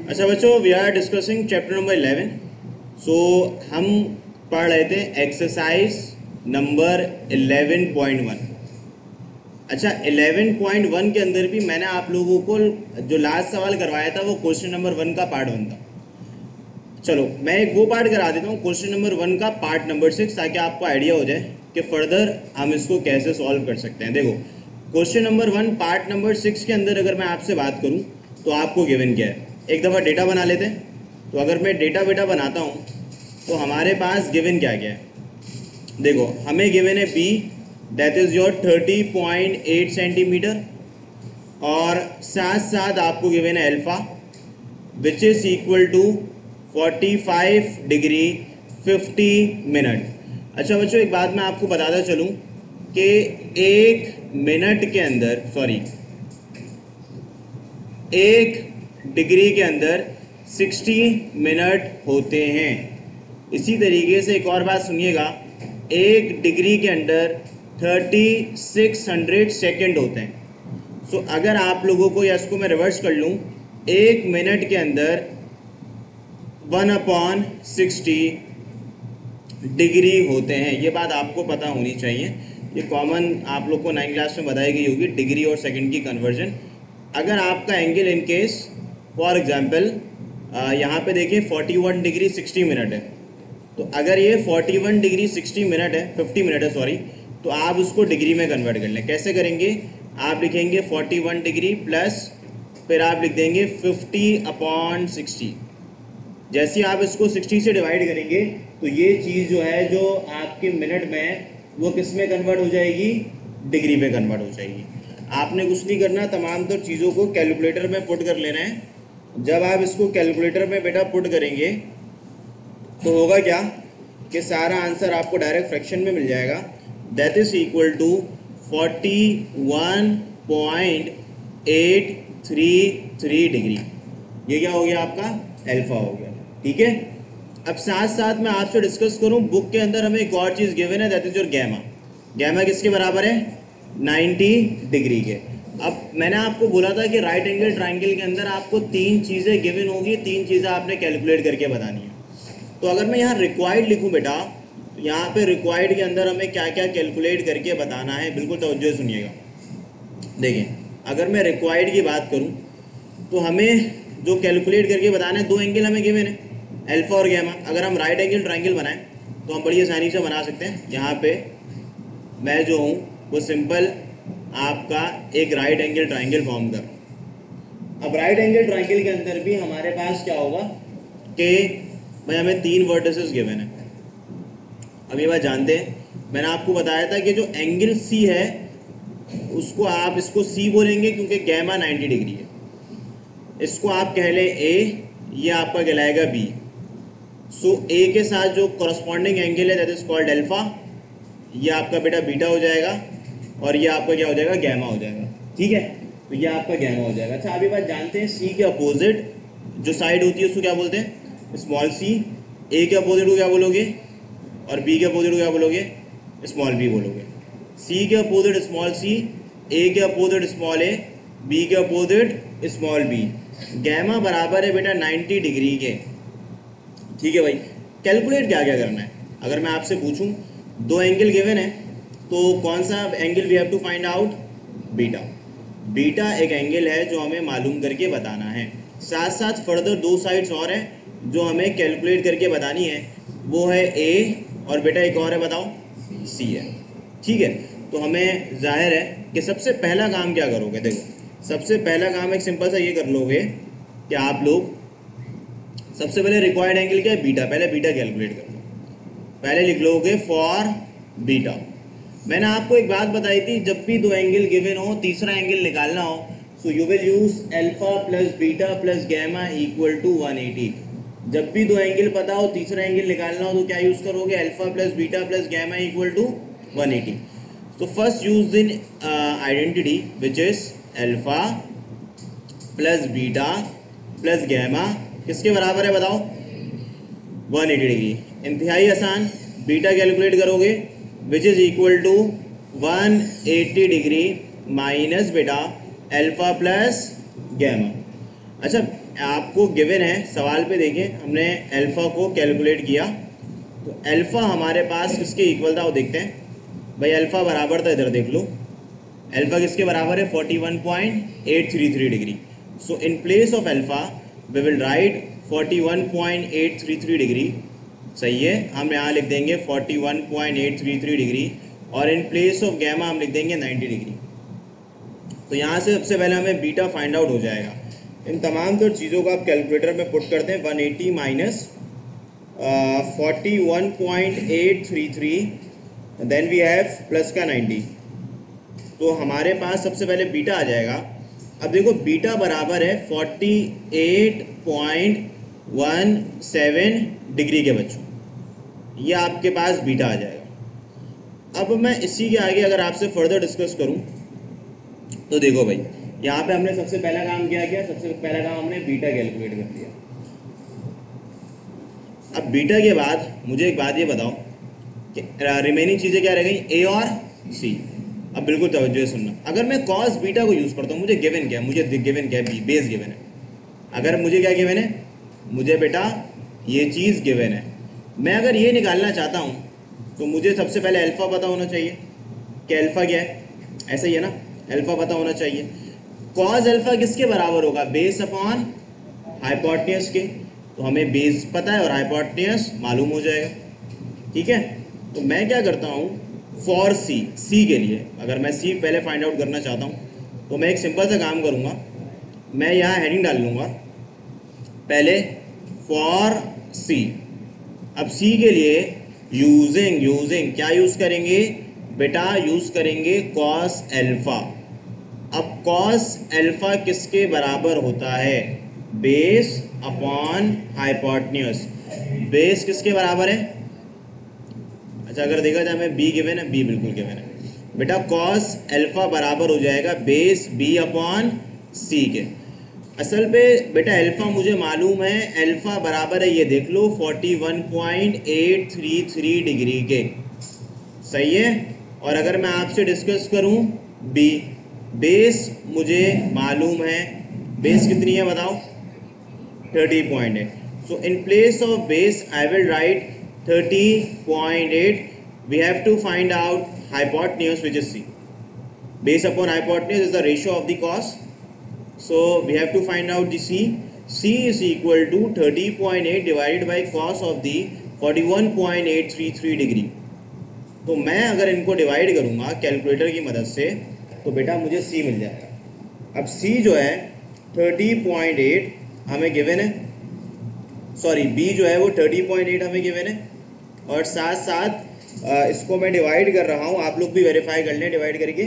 अच्छा बच्चों, we are discussing chapter number 11। So हम पढ़ रहे थे एक्सरसाइज नंबर 11.1। अच्छा, 11.1 के अंदर भी मैंने आप लोगों को जो लास्ट सवाल करवाया था वो क्वेश्चन नंबर 1 का पार्ट 1 था। चलो मैं एक वो पार्ट करा देता हूँ, क्वेश्चन नंबर 1 का पार्ट नंबर 6, ताकि आपको आइडिया हो जाए कि फर्दर हम इसको कैसे सॉल्व कर सकते हैं। देखो, क्वेश्चन नंबर 1 पार्ट नंबर 6 के अंदर अगर मैं आपसे बात करूँ तो आपको गिवन क्या है। एक दफ़ा डेटा बना लेते हैं। तो अगर मैं डेटा बनाता हूँ तो हमारे पास गिवन क्या क्या है। देखो, हमें गिवन है b, that is your 30.8 centimetre, और साथ साथ आपको गिवन है alpha which is equal to 45 degree 50 minute. अच्छा बच्चों, एक बात मैं आपको बताता चलूँ कि एक मिनट के अंदर, सॉरी, एक डिग्री के अंदर 60 मिनट होते हैं। इसी तरीके से एक और बात सुनिएगा, एक डिग्री के अंदर 3600 सेकेंड होते हैं। सो अगर आप लोगों को, या इसको मैं रिवर्स कर लूँ, एक मिनट के अंदर 1/60 डिग्री होते हैं। ये बात आपको पता होनी चाहिए, ये कॉमन आप लोग को 9th क्लास में बताई गई होगी, डिग्री और सेकंड की कन्वर्जन। अगर आपका angle in case for example यहाँ पे देखिए 41 डिग्री 60 मिनट है, तो अगर ये 41 डिग्री 60 मिनट है, 50 मिनट है सॉरी, तो आप उसको डिग्री में कन्वर्ट कर लें। कैसे करेंगे, आप लिखेंगे 41 डिग्री प्लस फिर आप लिख देंगे 50/60। जैसे आप इसको 60 से डिवाइड करेंगे तो ये चीज़ जो है, जो आपके मिनट में, वो किस में कन्वर्ट हो जाएगी, डिग्री में कन्वर्ट हो जाएगी। आपने कुछ नहीं करना, तमाम तो चीज़ों को कैलकुलेटर में पुट कर लेना है। जब आप इसको कैलकुलेटर में बेटा पुट करेंगे तो होगा क्या कि सारा आंसर आपको डायरेक्ट फ्रैक्शन में मिल जाएगा। That is equal to 41.833 degree. ये क्या हो गया, आपका अल्फा हो गया। ठीक है, अब साथ साथ मैं आपसे डिस्कस करूं, बुक के अंदर हमें एक और चीज़ गिवन है, that is your gamma. Gamma किसके बराबर है, 90 डिग्री के। अब मैंने आपको बोला था कि राइट एंगल ट्राइंगल के अंदर आपको 3 चीज़ें गिवन होगी, 3 चीज़ें आपने कैलकुलेट करके बतानी है। तो अगर मैं यहाँ रिक्वायर्ड लिखूँ बेटा, तो यहाँ पे रिक्वायर्ड के अंदर हमें क्या क्या कैलकुलेट करके बताना है, बिल्कुल तवज्जो से सुनिएगा। देखिए, अगर मैं रिक्वायर्ड की बात करूँ तो हमें जो कैलकुलेट करके बताना है, 2 एंगल हमें गिवन है, अल्फा और गैमा। अगर हम राइट एंगल ट्राइंगल बनाएं तो हम बड़ी आसानी से बना सकते हैं। यहाँ पे मैं जो हूँ वो सिंपल आपका एक राइट एंगल ट्राइंगल फॉर्म कर। अब राइट एंगल ट्राइंगल के अंदर भी हमारे पास क्या होगा कि भाई हमें 3 वर्टिसेस गिवन है। अब ये बात जानते हैं, मैंने आपको बताया था कि जो एंगल सी है उसको आप इसको सी बोलेंगे क्योंकि गैमा 90 डिग्री है। इसको आप कह लें ए, ये आपका कहलाएगा बी। सो ए के साथ जो कॉरस्पॉन्डिंग एंगल है दैट इज कॉल्ड अल्फा, ये आपका बेटा बीटा हो जाएगा, और ये आपका क्या हो जाएगा, गैमा हो जाएगा। ठीक है, तो ये आपका गैमा हो जाएगा। अच्छा, अभी बात जानते हैं, सी के अपोजिट जो साइड होती है उसको क्या बोलते हैं, स्मॉल सी। ए के अपोजिट को क्या बोलोगे, और बी के अपोजिट को क्या बोलोगे, स्मॉल बी बोलोगे। सी के अपोजिट स्मॉल सी, ए के अपोजिट स्मॉल ए, बी के अपोजिट स्मॉल बी। गैमा बराबर है बेटा 90 डिग्री के। ठीक है भाई, कैलकुलेट क्या क्या करना है। अगर मैं आपसे पूछूं 2 एंगल गिवन है, तो कौन सा angle we have to find out, beta. Beta एक एंगल है जो हमें मालूम करके बताना है। साथ साथ फर्दर 2 साइड्स और हैं जो हमें कैलकुलेट करके बतानी है, वो है ए, और बेटा एक और है, बताओ, सी है। ठीक है, तो हमें जाहिर है कि सबसे पहला काम क्या करोगे। देखो, सबसे पहला काम एक सिंपल सा ये कर लोगे कि आप लोग सबसे पहले रिक्वायर्ड एंगल क्या है, बीटा। पहले बीटा कैलकुलेट कर लो, पहले लिख लोगे फॉर बीटा। मैंने आपको एक बात बताई थी, जब भी 2 एंगल गिवन हो, तीसरा एंगल निकालना हो, so you will use alpha plus beta plus gamma equal to 180। जब भी 2 एंगल पता हो, तीसरा एंगल निकालना हो, तो क्या यूज करोगे, alpha plus beta plus gamma equal to 180। तो first use in identity which is alpha plus beta plus gamma किसके बराबर है, बताओ, 180 डिग्री। इंतहाई आसान, बीटा कैलकुलेट करोगे which is equal to 180 degree minus beta alpha plus gamma. अच्छा, आपको गिवन है सवाल पे, देखिए हमने अल्फ़ा को कैलकुलेट किया, तो अल्फ़ा हमारे पास किसके इक्वल था वो देखते हैं भाई। अल्फ़ा बराबर था, इधर देख लो, अल्फ़ा किसके बराबर है 41.833 degree. So in place of alpha we will write 41.833 degree. सही है, हम यहाँ लिख देंगे 41.833 डिग्री, और इन प्लेस ऑफ गैमा हम लिख देंगे 90 डिग्री। तो यहाँ से सबसे पहले हमें बीटा फाइंड आउट हो जाएगा। इन तमाम तो चीज़ों को आप कैलकुलेटर में पुट करते हैं, 180 minus 41.833, then we have plus का 90, तो हमारे पास सबसे पहले बीटा आ जाएगा। अब देखो बीटा बराबर है 48.17 डिग्री के बच्चों, ये आपके पास बीटा आ जाएगा। अब मैं इसी के आगे अगर आपसे फर्दर डिस्कस करूं तो देखो भाई, यहाँ पे हमने सबसे पहला काम क्या किया, सबसे पहला काम हमने बीटा कैलकुलेट कर दिया। अब बीटा के बाद मुझे एक बात ये बताओ कि रिमेनिंग चीज़ें क्या रह गई, ए और सी। अब बिल्कुल तवज्जो से सुनना, अगर मैं कॉस बीटा को यूज़ करता हूँ, मुझे गिवन क्या है, मुझे गिवन क्या है, बी बेस गिवन है। अगर मुझे क्या गिवन है, मुझे बेटा ये चीज़ गिवन है, मैं अगर ये निकालना चाहता हूँ तो मुझे सबसे पहले अल्फ़ा पता होना चाहिए कि अल्फ़ा क्या है, ऐसा ही है ना, अल्फ़ा पता होना चाहिए। कॉस अल्फ़ा किसके बराबर होगा, बेस अपॉन हाइपोटेन्यूज के, तो हमें बेस पता है और हाइपोटेन्यूज मालूम हो जाएगा। ठीक है, तो मैं क्या करता हूँ, फॉर सी, सी के लिए अगर मैं सी पहले फाइंड आउट करना चाहता हूँ तो मैं एक सिंपल सा काम करूँगा, मैं यहाँ हेडिंग डाल लूँगा पहले फॉर सी। अब सी के लिए यूजिंग क्या यूज़ करेंगे बेटा, यूज़ करेंगे कॉस अल्फ़ा। अब कॉस अल्फ़ा किसके बराबर होता है, बेस अपॉन हाइपोटेन्यूज। बेस किसके बराबर है, अच्छा अगर देखा जाए हमें बी गिवन है, बी बिल्कुल गिवन है बेटा, कॉस अल्फ़ा बराबर हो जाएगा बेस बी अपॉन सी के। असल पे बेटा अल्फ़ा मुझे मालूम है, अल्फ़ा बराबर है, ये देख लो 41.833 डिग्री के, सही है। और अगर मैं आपसे डिस्कस करूं बी, बेस मुझे मालूम है, बेस कितनी है बताओ, 30.8। So in place of base I will write 30.8। We have to find out hypotenuse which is c. Base upon hypotenuse is the ratio of the cos. So we have to find out the c. C is equal to 30.8 divided by cos of the 41.833 degree. तो मैं अगर इनको divide करूँगा calculator की मदद से तो बेटा मुझे c मिल जाएगा। अब c जो है 30.8 हमें गिवन है, सॉरी b जो है वो 30.8 हमें गिवन है, और साथ साथ इसको मैं डिवाइड कर रहा हूँ, आप लोग भी वेरीफाई कर लें डिवाइड करके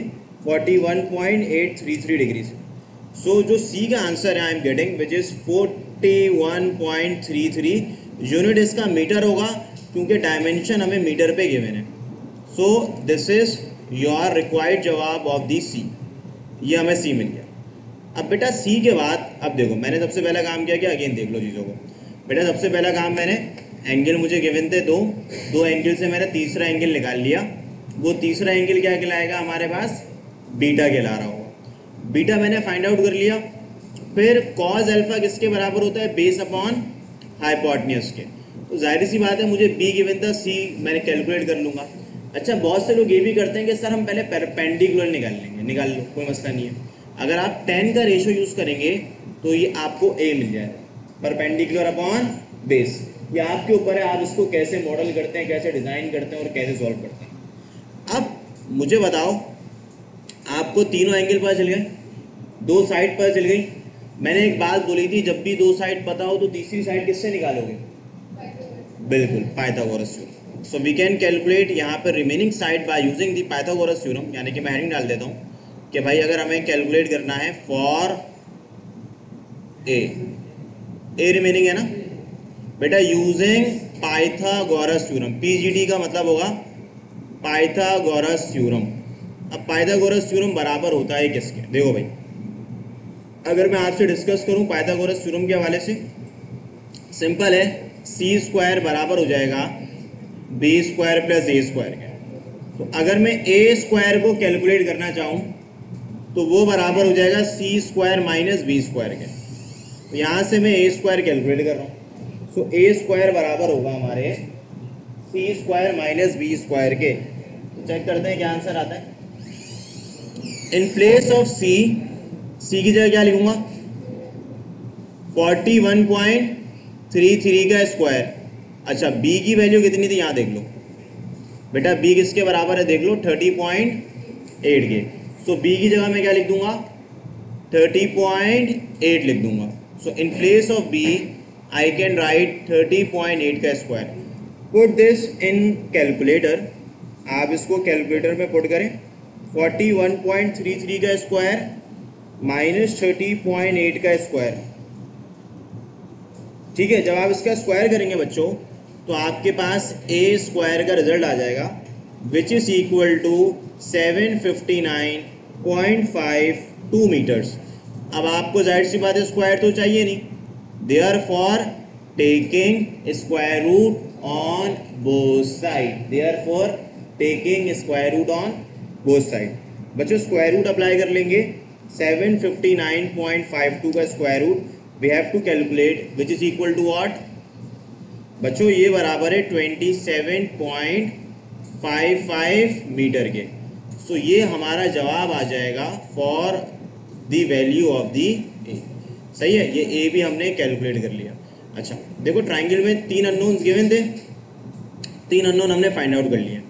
41.833 डिग्री से। सो जो सी का आंसर है I am getting which is 41.33। Unit इसका मीटर होगा क्योंकि डायमेंशन हमें मीटर पे गिवन है। So this is your required जवाब ऑफ दी सी, ये हमें सी मिल गया। अब बेटा सी के बाद अब देखो मैंने सबसे पहला काम किया क्या, अगेन देख लो चीज़ों को बेटा। सबसे पहला काम मैंने एंगल मुझे गिवन थे दो एंगल से मैंने तीसरा एंगल निकाल लिया। वो तीसरा एंगल क्या कहलाएगा हमारे पास, बीटा कहला रहा होगा। बीटा मैंने फाइंड आउट कर लिया। फिर कॉस अल्फा किसके बराबर होता है, बेस अपॉन हाइपोटेन्यूज के। तो जाहिर सी बात है मुझे बी गिवन था, सी मैंने कैलकुलेट कर लूँगा। अच्छा बहुत से लोग ये भी करते हैं कि सर हम पहले परपेंडिकुलर निकाल लेंगे, निकाल लो कोई मसला नहीं है। अगर आप 10 का रेशो यूज़ करेंगे तो ये आपको ए मिल जाएगा, परपेंडिकुलर अपॉन बेस। ये आपके ऊपर है, आप इसको कैसे मॉडल करते हैं, कैसे डिज़ाइन करते हैं और कैसे सॉल्व करते हैं। अब मुझे बताओ, आपको तीनों एंगल पता चल गए, दो साइड पता चल गई। मैंने एक बात बोली थी, जब भी दो साइड पता हो तो तीसरी साइड किससे निकालोगे, बिल्कुल Pythagoras theorem. So we can calculate यहाँ पर remaining side by using the Pythagoras theorem. यानी कि मैं हेडिंग डाल देता हूँ कि भाई अगर हमें कैलकुलेट करना है फॉर ए रिमेनिंग है ना बेटा, यूजिंग पाइथागोरस थ्योरम। पीजीडी का मतलब होगा पाइथागोरस थ्योरम। अब पाइथागोरस थ्योरम बराबर होता है किसके, देखो भाई अगर मैं आपसे डिस्कस करूं पाइथागोरस थ्योरम के हवाले से, सिंपल है, सी स्क्वायर बराबर हो जाएगा बी स्क्वायर प्लस ए स्क्वायर के। तो अगर मैं ए स्क्वायर को कैलकुलेट करना चाहूँ तो वो बराबर हो जाएगा सी स्क्वायर माइनस बी स्क्वायर के। तो यहाँ से मैं ए स्क्वायर कैलकुलेट कर रहा हूँ। सो ए स्क्वायर बराबर होगा हमारे सी स्क्वायर माइनस बी स्क्वायर के। चेक करते हैं क्या आंसर आता है। इन प्लेस ऑफ सी की जगह क्या लिखूंगा 41.33 का स्क्वायर। अच्छा बी की वैल्यू कितनी थी यहाँ देख लो बेटा, बी किसके बराबर है देख लो 30.8 के। सो बी की जगह मैं क्या लिख दूंगा 30.8 लिख दूंगा। So in place of B I can write 30.8 का square. Put this in calculator, आप इसको कैलकुलेटर में पुट करें 41.33 का स्क्वायर माइनस 30.8 का स्क्वायर। ठीक है, जब आप इसका स्क्वायर करेंगे बच्चों तो आपके पास ए स्क्वायर का रिजल्ट आ जाएगा which is equal to 759.52 metres. अब आपको जाहिर सी बात है स्क्वायर तो चाहिए नहीं, therefore taking square root on both side, therefore taking square root on both side. बच्चों स्क्वायर रूट अप्लाई कर लेंगे 759.52 का square root we have to calculate which is equal to what बच्चों, ये बराबर है 27.55 मीटर के। सो ये हमारा जवाब आ जाएगा for the value of the ए। सही है, ये ए भी हमने कैलकुलेट कर लिया। अच्छा देखो ट्राइंगल में 3 अननोन्स गिवन थे, 3 अननोन हमने फाइंड आउट कर लिए।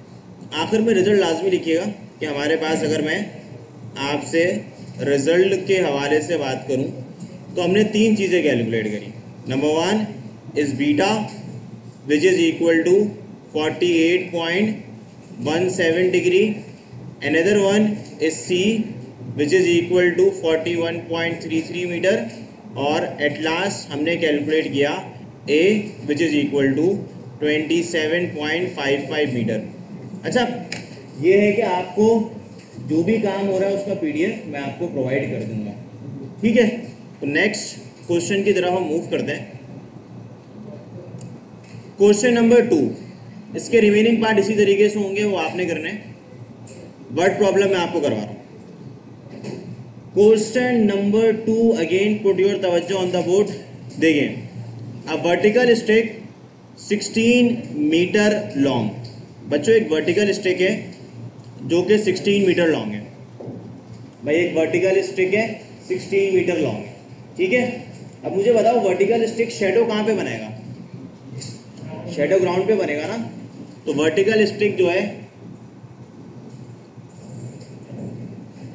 आखिर में रिजल्ट लाजमी लिखिएगा कि हमारे पास, अगर मैं आपसे रिजल्ट के हवाले से बात करूं तो हमने 3 चीज़ें कैलकुलेट करी। Number 1 is beta which is equal to 48.17 degree, another one is C which is equal to 41.33 meter, और एट लास्ट हमने कैलकुलेट किया A which is equal to 27.55 meter. अच्छा ये है कि आपको जो भी काम हो रहा है उसका पीडीएफ मैं आपको प्रोवाइड कर दूंगा। ठीक है, तो नेक्स्ट क्वेश्चन की तरफ हम मूव करते हैं। क्वेश्चन नंबर 2, इसके रिमेनिंग पार्ट इसी तरीके से होंगे, वो आपने करने हैं। वर्ड प्रॉब्लम मैं आपको करवा रहा हूँ। Question number 2 again put your तवज्जो ऑन द बोर्ड। देखिए, a vertical stick 16 metre long. बच्चों एक वर्टिकल स्टिक है जो कि 16 मीटर लॉन्ग है। भाई एक वर्टिकल स्टिक है 16 मीटर लॉन्ग है। ठीक है, अब मुझे बताओ वर्टिकल स्टिक शेडो कहाँ पे बनेगा? शेडो ग्राउंड पे बनेगा ना। तो वर्टिकल स्टिक जो है,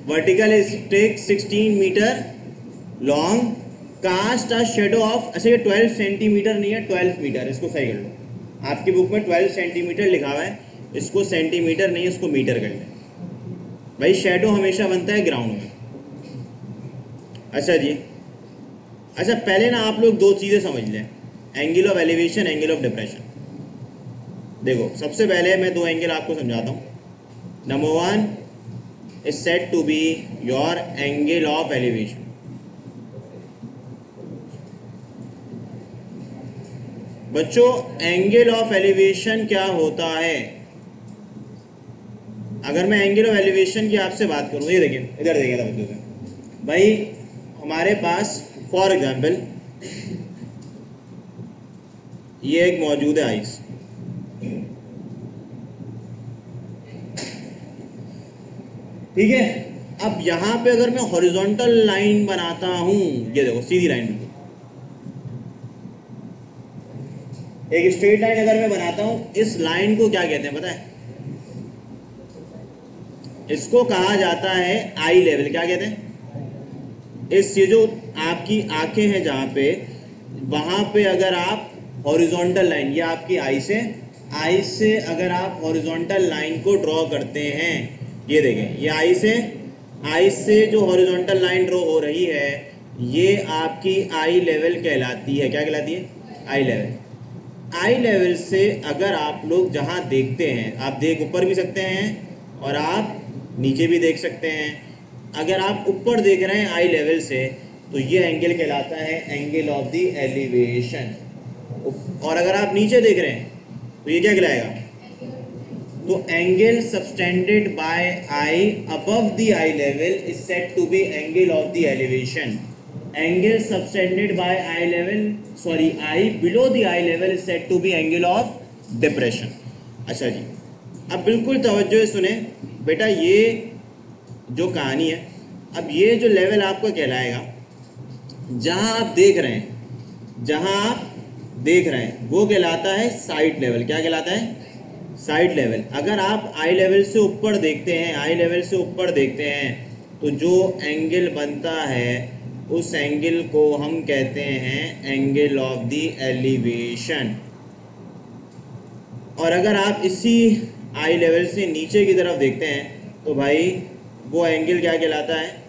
vertical stick 16 metre long cast a shadow of, अच्छा ये 12 सेंटीमीटर नहीं है 12 मीटर, इसको सही कर लो। आपकी बुक में 12 सेंटीमीटर लिखा हुआ है, इसको सेंटीमीटर नहीं इसको मीटर कर ले। भाई शेडो हमेशा बनता है ग्राउंड में। अच्छा जी, अच्छा पहले ना आप लोग 2 चीज़ें समझ लें, angle of elevation, angle of depression. देखो सबसे पहले मैं 2 एंगल आपको समझाता हूँ। Number 1 is said to be your angle of elevation. बच्चों एंगल ऑफ एलिवेशन क्या होता है? अगर मैं एंगल ऑफ एलिवेशन की आपसे बात करूं, ये देखिए इधर देखिए बच्चों से, भाई हमारे पास फॉर एग्जाम्पल ये एक मौजूद है आइस, ठीक है। अब यहां पे अगर मैं हॉरिजॉन्टल लाइन बनाता हूं, ये देखो सीधी लाइन, एक स्ट्रेट लाइन अगर मैं बनाता हूं, इस लाइन को क्या कहते हैं पता है? इसको कहा जाता है आई लेवल। क्या कहते हैं? इस ये जो आपकी आंखें हैं जहां पे, वहां पे अगर आप हॉरिजॉन्टल लाइन, ये आपकी आई से अगर आप हॉरिजॉन्टल लाइन को ड्रॉ करते हैं, ये देखें ये आई से जो हॉरिजॉन्टल लाइन ड्रॉ हो रही है, ये आपकी आई लेवल कहलाती है। क्या कहलाती है? आई लेवल। आई लेवल से अगर आप लोग जहां देखते हैं, आप देख ऊपर भी सकते हैं और आप नीचे भी देख सकते हैं। अगर आप ऊपर देख रहे हैं आई लेवल से, तो ये एंगल कहलाता है एंगल ऑफ द एलिवेशन। और अगर आप नीचे देख रहे हैं तो ये क्या कहलाएगा? तो angle subtended by eye above the eye level is said to be angle of the elevation. Angle subtended by eye level, sorry eye below the eye level is said to be angle of depression. अच्छा जी, अब बिल्कुल तवज्जो से सुने बेटा, ये जो कहानी है, अब ये जो लेवल आपको कहलाएगा, जहां आप देख रहे हैं, जहां आप देख रहे हैं वो कहलाता है साइड लेवल। क्या कहलाता है? Side level. अगर आप आई लेवल से ऊपर देखते हैं, आई लेवल से ऊपर देखते हैं, तो जो एंगल बनता है उस एंगल को हम कहते हैं एंगल ऑफ द एलिवेशन। और अगर आप इसी आई लेवल से नीचे की तरफ देखते हैं तो भाई वो एंगल क्या कहलाता है?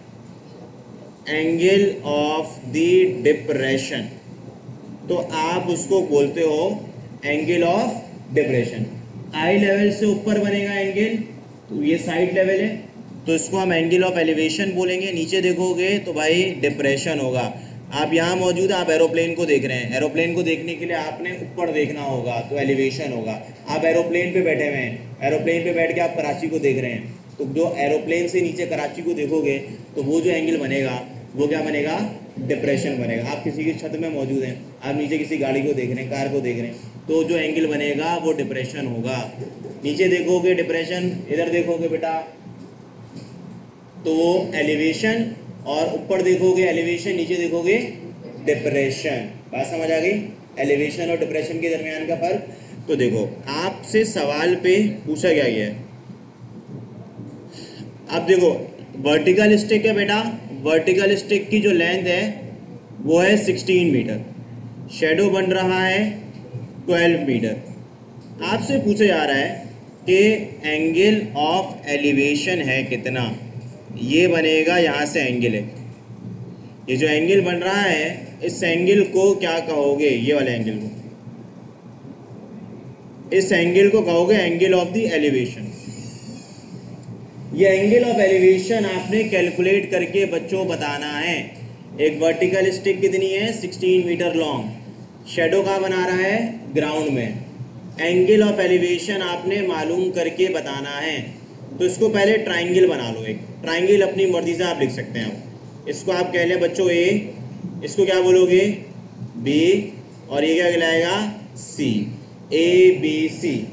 Angle of the depression. तो आप उसको बोलते हो angle of depression. I level से ऊपर बनेगा एंगल, तो ये साइड लेवल है, तो इसको हम एंगल ऑफ एलिवेशन बोलेंगे। नीचे देखोगे तो भाई डिप्रेशन होगा। आप यहाँ मौजूद हैं, आप एरोप्लेन को देख रहे हैं, एरोप्लेन को देखने के लिए आपने ऊपर देखना होगा, तो एलिवेशन होगा। आप एरोप्लेन पे बैठे हुए हैं, एरोप्लेन पे बैठ के आप कराची को देख रहे हैं, तो जो एरोप्लेन से नीचे कराची को देखोगे तो वो जो एंगल बनेगा वो क्या बनेगा? डिप्रेशन बनेगा। आप किसी की छत में मौजूद हैं, आप नीचे किसी गाड़ी को देख रहे हैं, कार को देख रहे हैं, तो जो एंगल बनेगा वो डिप्रेशन होगा। नीचे देखोगे डिप्रेशन, इधर देखोगे बेटा तो वो एलिवेशन, और ऊपर देखोगे एलिवेशन, नीचे देखोगे डिप्रेशन। बात समझ आ गई? एलिवेशन और डिप्रेशन के दरमियान का फर्क। तो देखो, आपसे सवाल पे पूछा गया है, अब देखो वर्टिकल स्टिक है बेटा, वर्टिकल स्टिक की जो लेंथ है वो है 16 मीटर, शेडो बन रहा है 12 मीटर। आपसे पूछा जा रहा है कि एंगल ऑफ एलिवेशन है कितना? ये बनेगा, यहाँ से एंगल है, ये जो एंगल बन रहा है इस एंगल को क्या कहोगे? ये वाले एंगल को, इस एंगल को कहोगे एंगल ऑफ द एलिवेशन। ये एंगल ऑफ एलिवेशन आपने कैलकुलेट करके बच्चों बताना है। एक वर्टिकल स्टिक कितनी है? 16 मीटर लॉन्ग, शेडो का बना रहा है ग्राउंड में। एंगल ऑफ एलिवेशन आपने मालूम करके बताना है। तो इसको पहले ट्राइंगल बना लो। एक ट्राइंगल अपनी मर्जी से आप लिख सकते हैं। इसको आप कह लें बच्चों ए, इसको क्या बोलोगे? बी, और ये क्या कहलाएगा? सी। A B C.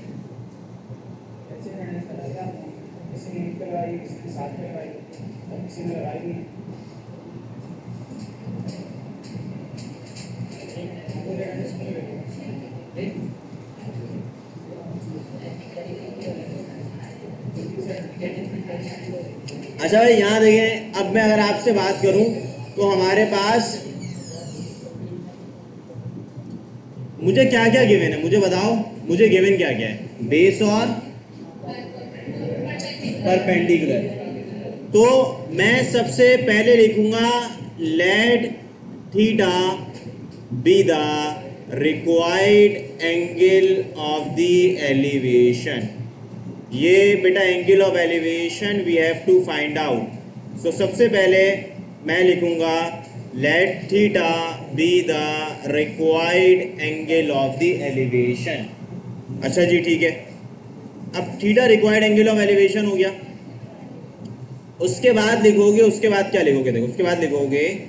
अच्छा भाई यहाँ देखें, अब मैं अगर आपसे बात करूं तो हमारे पास मुझे क्या क्या गिवन है? मुझे बताओ, मुझे गिवन क्या क्या है? बेस और परपेंडिकुलर। तो मैं सबसे पहले लिखूंगा let theta be the required angle of the elevation. ये बेटा angle of elevation we have to find out. So सबसे पहले मैं लिखूंगा let theta be the required angle of the elevation. अच्छा जी, ठीक है। अब theta required angle of elevation हो गया। उसके बाद लिखोगे, उसके बाद क्या लिखोगे? देखो, उसके बाद लिखोगे,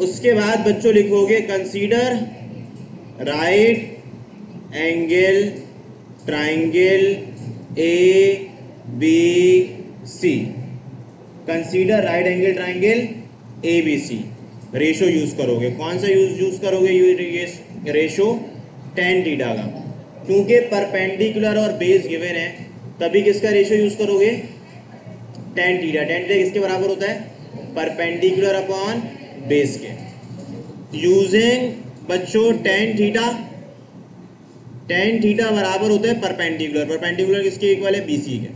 उसके बाद बच्चों लिखोगे consider right angle triangle A B C. Consider right angle triangle A B C. Ratio use करोगे, कौन सा यूज करोगे? ये रेशो tan थीटा का, क्योंकि परपेंडिकुलर और बेस गिवन है, तभी किसका रेशो यूज करोगे? tan theta. tan थीटा किसके बराबर होता है? परपेंडिकुलर अपॉन बेस के। यूजिंग बच्चों tan थीटा, tan थीटा बराबर होता है परपेंडिकुलर। परपेंडिकुलर किसके इक्वल है? BC के।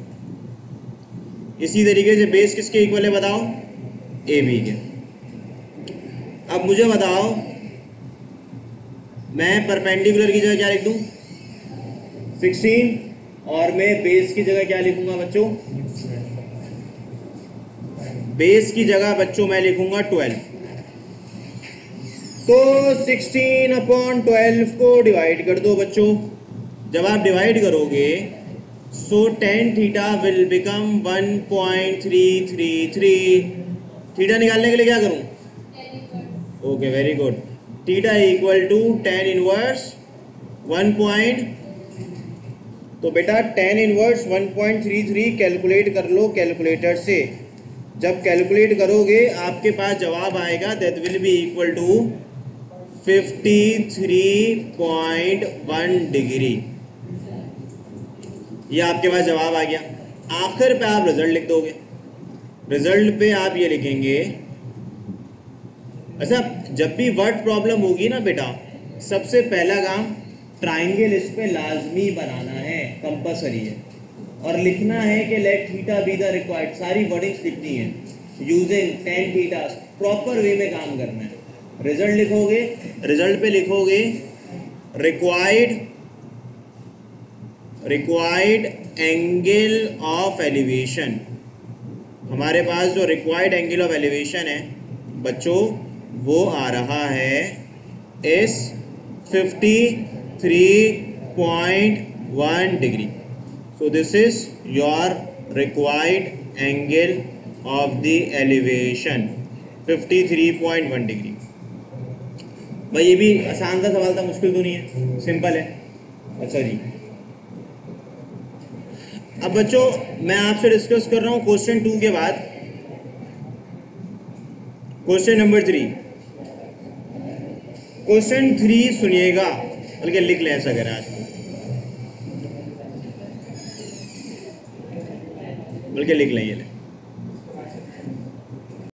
इसी तरीके से बेस किसके इक्वल है बताओ? AB के। अब मुझे बताओ, मैं परपेंडिकुलर की जगह क्या लिख दूं? 16, और मैं बेस की जगह क्या लिखूंगा बच्चों? बेस की जगह बच्चों मैं लिखूंगा 12। तो 16 अपॉन 12 को डिवाइड कर दो बच्चों। जब आप डिवाइड करोगे so tan theta will become 1.333 theta निकालने के लिए क्या करूं? Okay, very good. Theta equal to tan inverse 1 point, तो बेटा टेन इनवर्स 1.33 कैलकुलेट कर लो कैलकुलेटर से। जब कैलकुलेट करोगे आपके पास जवाब आएगा that will be equal to 53.1 degree. ये आपके पास जवाब आ गया। आखिर पे आप रिजल्ट लिख दोगे। रिजल्ट पे आप ये लिखेंगे, अच्छा जब भी वर्ड प्रॉब्लम होगी ना बेटा, सबसे पहला काम ट्राइंगल इस पे लाजमी बनाना है, कंपलसरी है, और लिखना है कि late theta be the required, सारी वर्डिंग्स लिखनी है using tan theta, proper way में काम करना है। रिजल्ट लिखोगे, रिजल्ट पे लिखोगे रिक्वायर्ड एंगल ऑफ एलिवेशन। हमारे पास जो रिक्वायर्ड एंगल ऑफ एलिवेशन है बच्चों वो आ रहा है इस 53.1 degree. So this is your required angle of the elevation 53.1 degree. भाई ये भी आसान सा सवाल था, मुश्किल तो नहीं है, सिंपल है। अच्छा जी, अब बच्चों मैं आपसे डिस्कस कर रहा हूं क्वेश्चन 2 के बाद क्वेश्चन नंबर 3। क्वेश्चन 3 सुनिएगा, बल्कि लिख लें ऐसा करें आज, बल्कि लिख लें ये लें।